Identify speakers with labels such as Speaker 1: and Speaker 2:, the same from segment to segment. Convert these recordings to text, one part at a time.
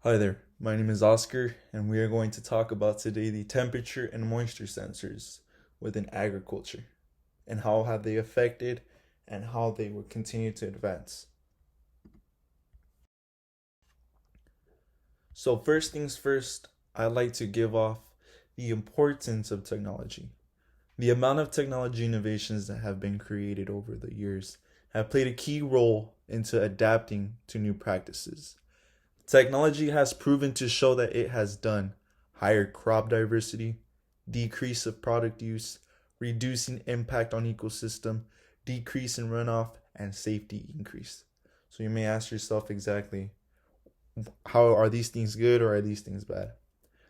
Speaker 1: Hi there, my name is Oscar, and we are going to talk about today the temperature and moisture sensors within agriculture and how have they affected and how they will continue to advance. So first things first, I'd like to give off the importance of technology. The amount of technology innovations that have been created over the years have played a key role into adapting to new practices. Technology has proven to show that it has done higher crop diversity, decrease of product use, reducing impact on ecosystem, decrease in runoff, and safety increase. So you may ask yourself exactly, how are these things good or are these things bad?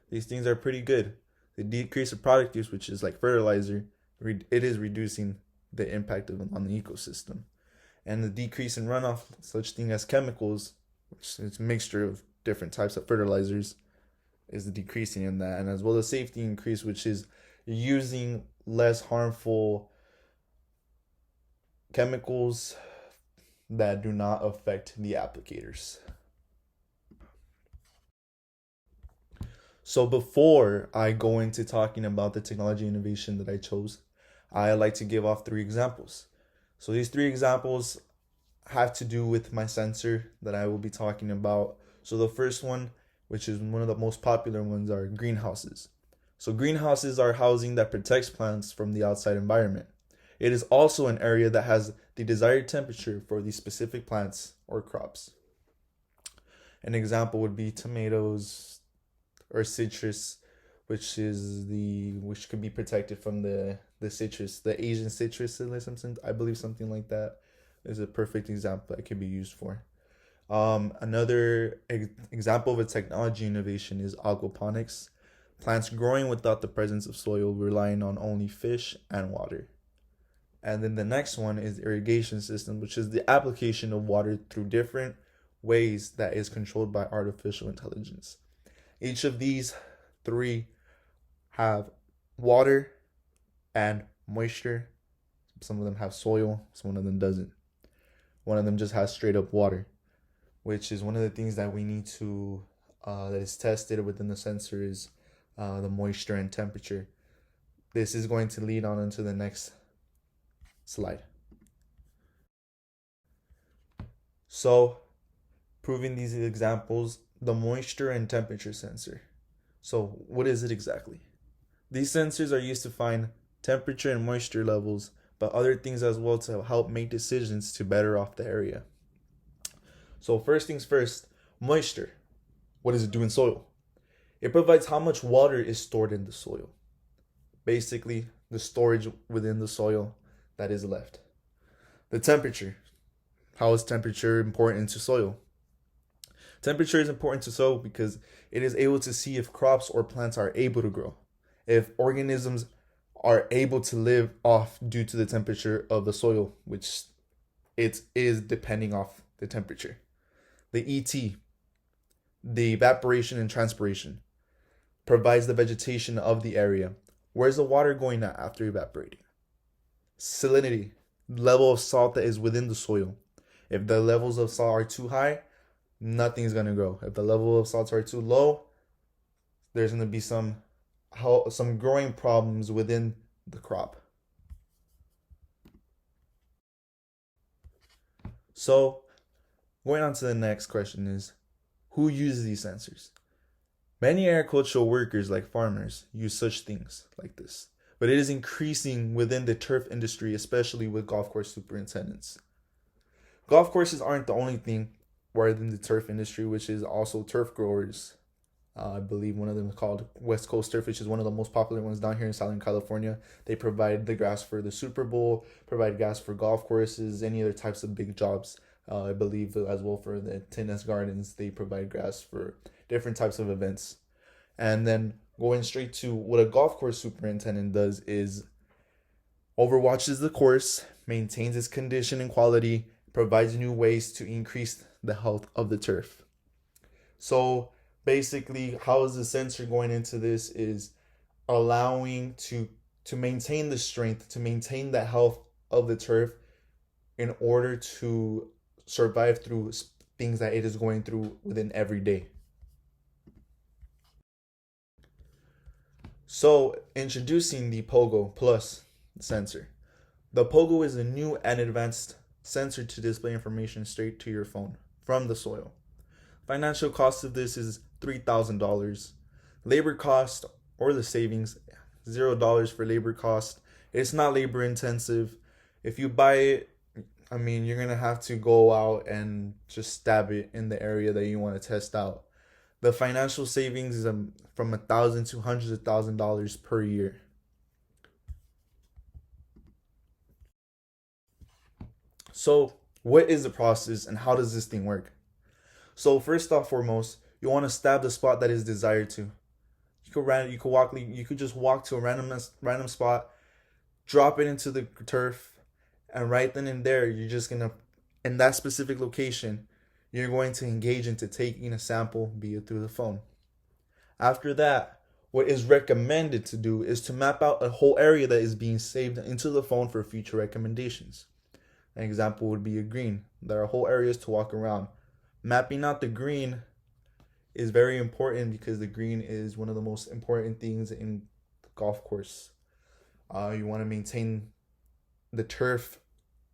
Speaker 1: These things are pretty good. The decrease of product use, which is like fertilizer, it is reducing the impact on the ecosystem. And the decrease in runoff, such thing as chemicals, which is a mixture of different types of fertilizers, is the decreasing in that, and as well as safety increase, which is using less harmful chemicals that do not affect the applicators. So before I go into talking about the technology innovation that I chose, I like to give off three examples. So these three examples have to do with my sensor that I will be talking about. So the first one, which is one of the most popular ones, are greenhouses. So greenhouses are housing that protects plants from the outside environment. It is also an area that has the desired temperature for the specific plants or crops. An example would be tomatoes or citrus, which could be protected from the citrus, the Asian citrus, I believe something like that is a perfect example that could be used for. Another example of a technology innovation is aquaponics, plants growing without the presence of soil, relying on only fish and water. And then the next one is irrigation system, which is the application of water through different ways that is controlled by artificial intelligence. Each of these three have water and moisture. Some of them have soil, some of them doesn't. One of them just has straight up water, which is one of the things that we need to, that is tested within the sensor is the moisture and temperature. This is going to lead on into the next slide. So, proving these examples, the moisture and temperature sensor. So, what is it exactly? These sensors are used to find temperature and moisture levels, but other things as well to help make decisions to better off the area. So first things first, moisture. What does it do in soil? It provides how much water is stored in the soil. Basically, the storage within the soil that is left. The temperature. How is temperature important to soil? Temperature is important to soil because it is able to see if crops or plants are able to grow, if organisms are able to live off due to the temperature of the soil, which it is depending off the temperature. The ET, the evaporation and transpiration, provides the vegetation of the area. Where's the water going at after evaporating? Salinity, level of salt that is within the soil. If the levels of salt are too high, nothing's going to grow. If the level of salts are too low, there's going to be some growing problems within the crop. So, going on to the next question is, who uses these sensors? Many agricultural workers, like farmers, use such things like this, but it is increasing within the turf industry, especially with golf course superintendents. Golf courses aren't the only thing within the turf industry, which is also turf growers. I believe one of them is called West Coast Turf, which is one of the most popular ones down here in Southern California. They provide the grass for the Super Bowl, provide grass for golf courses, any other types of big jobs. I believe as well for the tennis gardens, they provide grass for different types of events. And then going straight to what a golf course superintendent does is overwatches the course, maintains its condition and quality, provides new ways to increase the health of the turf. So basically, how is the sensor going into this is allowing to maintain the strength, to maintain the health of the turf in order to survive through things that it is going through within every day. So, introducing the Pogo Plus sensor. The Pogo is a new and advanced sensor to display information straight to your phone from the soil. Financial cost of this is $3,000. Labor cost or the savings, $0 for labor cost. It's not labor intensive. If you buy it, I mean, you're gonna have to go out and just stab it in the area that you want to test out. The financial savings is from $1,000 to hundreds of $1,000s per year. So, what is the process and how does this thing work? So, first off, foremost, you want to stab the spot that is desired to. You could just walk to a random spot, drop it into the turf, and right then and there, you're just gonna, in that specific location, you're going to engage into taking a sample, be it through the phone. After that, what is recommended to do is to map out a whole area that is being saved into the phone for future recommendations. An example would be a green. There are whole areas to walk around. Mapping out the green is very important because the green is one of the most important things in the golf course. You want to maintain the turf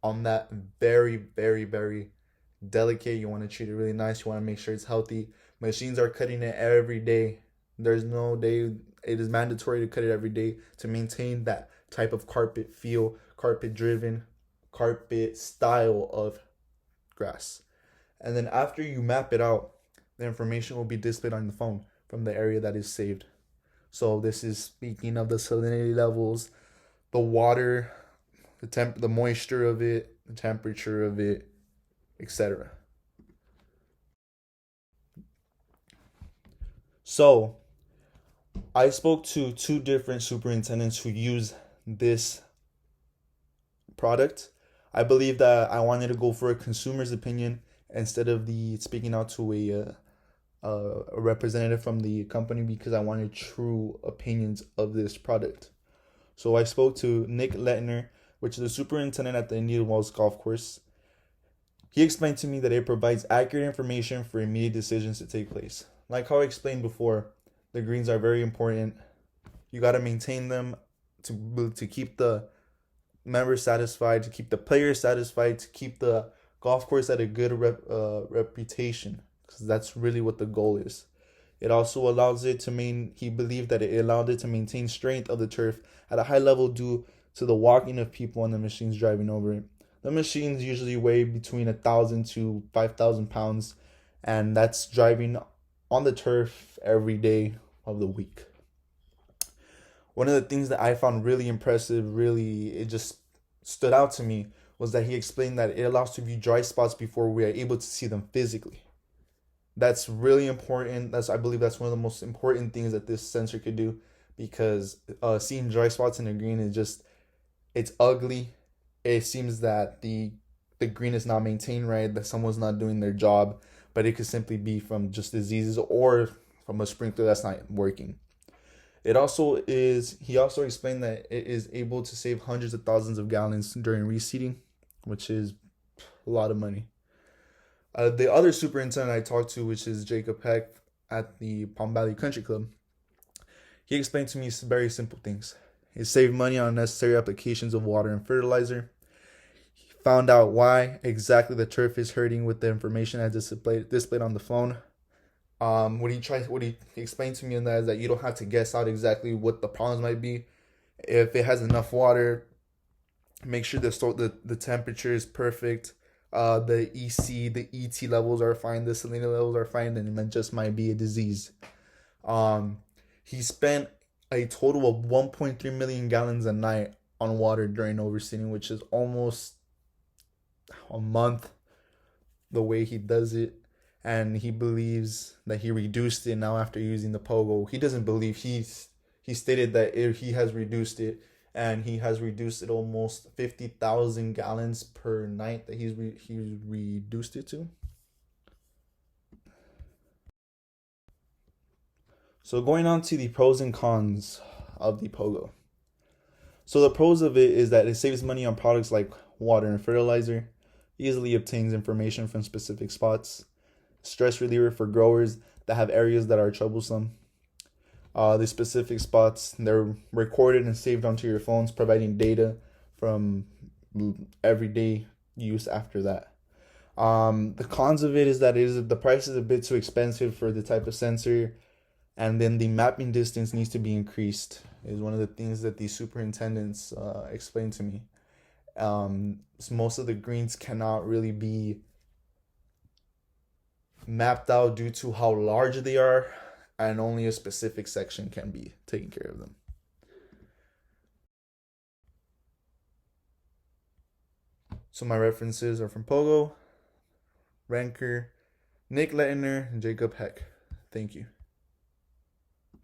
Speaker 1: on that very, very, very delicate. You want to treat it really nice. You want to make sure it's healthy. Machines are cutting it every day. There's no day. It is mandatory to cut it every day to maintain that type of carpet feel, carpet driven, carpet style of grass. And then after you map it out, the information will be displayed on the phone from the area that is saved. So this is speaking of the salinity levels, the water, the moisture of it, the temperature of it, etc. So I spoke to two different superintendents who use this product. I believe that I wanted to go for a consumer's opinion instead of the speaking out to a representative from the company because I wanted true opinions of this product. So I spoke to Nick Lettner, which is the superintendent at the Indian Wells Golf Course. He explained to me that it provides accurate information for immediate decisions to take place. Like how I explained before, the greens are very important. You got to maintain them to keep the members satisfied, to keep the players satisfied, to keep the golf course at a good reputation, because that's really what the goal is. It also allows it to he believed that it allowed it to maintain strength of the turf at a high level due to the walking of people and the machines driving over it. The machines usually weigh between 1,000 to 5,000 pounds, and that's driving on the turf every day of the week. One of the things that I found really impressive, it just stood out to me, was that he explained that it allows to view dry spots before we are able to see them physically. That's really important. I believe that's one of the most important things that this sensor could do, because seeing dry spots in the green it's ugly. It seems that the green is not maintained right, that someone's not doing their job, but it could simply be from just diseases or from a sprinkler that's not working. He also explained that it is able to save hundreds of thousands of gallons during reseeding, which is a lot of money. The other superintendent I talked to, which is Jacob Peck at the Palm Valley Country Club, he explained to me some very simple things. It saved money on unnecessary applications of water and fertilizer. He found out why exactly the turf is hurting with the information as displayed on the phone. What he explained to me in that is that you don't have to guess out exactly what the problems might be. If it has enough water, make sure the temperature is perfect. The EC, the ET levels are fine. The salinity levels are fine. Then it just might be a disease. He spent a total of 1.3 million gallons a night on water during overseeding, which is almost a month the way he does it. And he believes that he reduced it now after using the Pogo. He doesn't believe, he stated that he has reduced it, and he has reduced it almost 50,000 gallons per night that he's reduced it to. So going on to the pros and cons of the Pogo. So the pros of it is that it saves money on products like water and fertilizer, easily obtains information from specific spots, stress reliever for growers that have areas that are troublesome. The specific spots, they're recorded and saved onto your phones, providing data from everyday use after that. The cons of it is that the price is a bit too expensive for the type of sensor, and then the mapping distance needs to be increased. Is one of the things that the superintendents explained to me. So most of the greens cannot really be mapped out due to how large they are, and only a specific section can be taking care of them. So my references are from Pogo, Ranker, Nick Lettner, and Jacob Heck. Thank you.